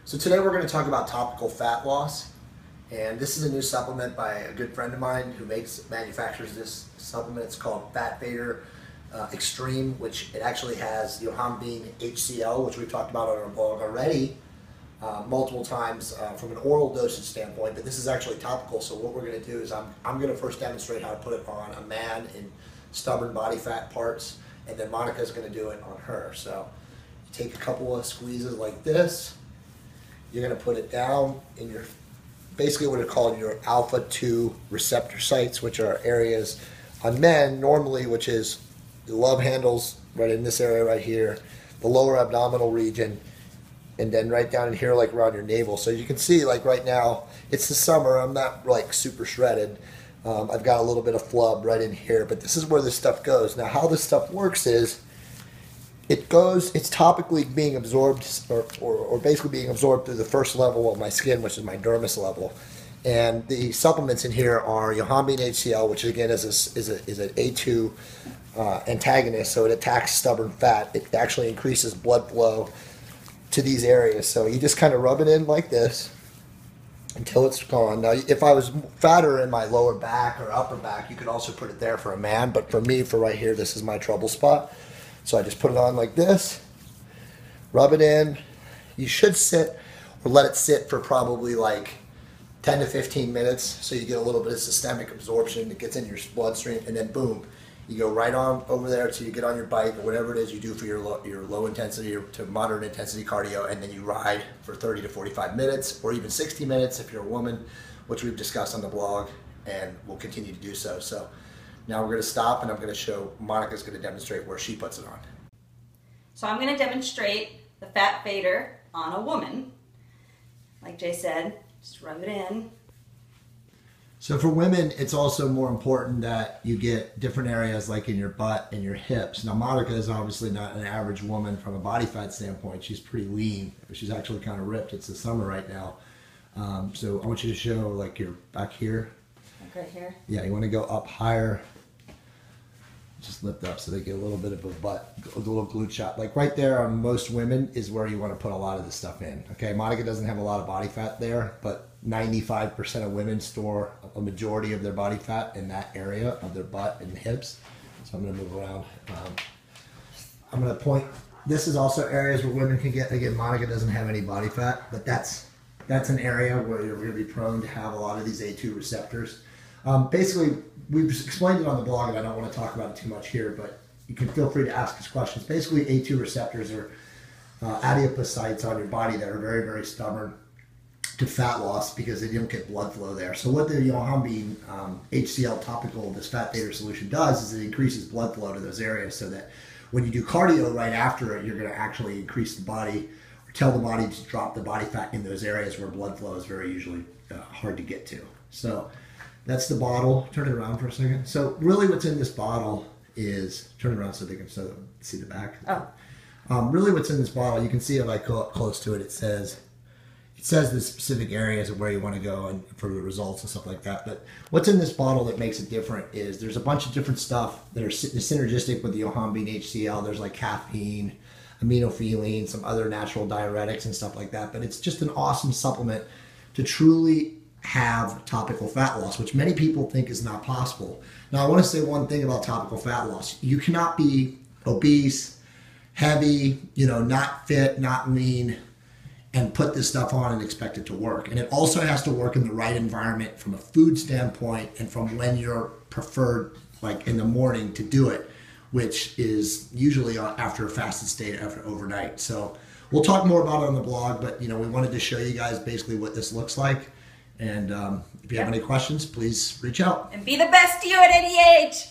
So today we're going to talk about topical fat loss, and this is a new supplement by a good friend of mine who manufactures this supplement. It's called Fat Fader Extreme, which it actually has yohimbine HCl, which we've talked about on our blog already multiple times from an oral dosage standpoint, but this is actually topical. So what we're going to do is I'm going to first demonstrate how to put it on a man in stubborn body fat parts, and then Monica's going to do it on her. So you take a couple of squeezes like this. You're going to put it down in your, basically what are called your alpha 2 receptor sites, which are areas on men normally, which is the love handles right in this area right here, the lower abdominal region, and then right down in here like around your navel. So you can see like right now, it's the summer, I'm not like super shredded. I've got a little bit of flub right in here, but this is where this stuff goes. Now how this stuff works is, it's topically being absorbed or basically being absorbed through the first level of my skin, which is my dermis level. And the supplements in here are yohimbine HCl, which again is an A2 antagonist, so it attacks stubborn fat. It actually increases blood flow to these areas. So you just kind of rub it in like this until it's gone. Now, if I was fatter in my lower back or upper back, you could also put it there for a man, but for me, for right here, this is my trouble spot. So I just put it on like this, rub it in. You should sit or let it sit for probably like 10 to 15 minutes so you get a little bit of systemic absorption. It gets in your bloodstream, and then boom, you go right on over there till you get on your bike or whatever it is you do for your low intensity or to moderate intensity cardio, and then you ride for 30 to 45 minutes or even 60 minutes if you're a woman, which we've discussed on the blog, and we'll continue to do so. So now we're going to stop, and I'm going to show, Monica's going to demonstrate where she puts it on. So I'm going to demonstrate the fat fader on a woman. Like Jay said, just rub it in. So for women, it's also more important that you get different areas like in your butt and your hips. Now Monica is obviously not an average woman from a body fat standpoint. She's pretty lean. She's actually kind of ripped. It's the summer right now. So I want you to show like your back here. Like right here? Yeah, you want to go up higher. Just lift up so they get a little bit of a butt, a little glute shot. Like right there on most women is where you want to put a lot of this stuff in. Okay, Monica doesn't have a lot of body fat there, but 95% of women store a majority of their body fat in that area of their butt and hips. So I'm going to move around. I'm going to point. This is also areas where women can get, again, Monica doesn't have any body fat, but that's an area where you're going to be prone to have a lot of these A2 receptors. Basically, we've explained it on the blog, and I don't want to talk about it too much here, but you can feel free to ask us questions. Basically, A2 receptors are adipocytes on your body that are very, very stubborn to fat loss because they don't get blood flow there. So what the yohimbine HCl topical, this fat fader solution does is it increases blood flow to those areas so that when you do cardio right after it, you're going to actually increase the body or tell the body to drop the body fat in those areas where blood flow is very usually hard to get to. So that's the bottle. Turn it around for a second. So really what's in this bottle is, turn it around so they can see the back. Oh. Really what's in this bottle, you can see if I go up close to it, it says the specific areas of where you want to go and for the results and stuff like that. But what's in this bottle that makes it different is there's a bunch of different stuff that are synergistic with the yohimbine HCl. There's like caffeine, aminophenylene, some other natural diuretics and stuff like that. But it's just an awesome supplement to truly have topical fat loss, which many people think is not possible. Now I want to say one thing about topical fat loss. You cannot be obese, heavy, not fit, not lean, and put this stuff on and expect it to work. And it also has to work in the right environment from a food standpoint and from when you're preferred, like in the morning to do it, which is usually after a fasted state, after overnight. So we'll talk more about it on the blog, but we wanted to show you guys basically what this looks like. And if you have any questions, please reach out. And be the best to you at any age.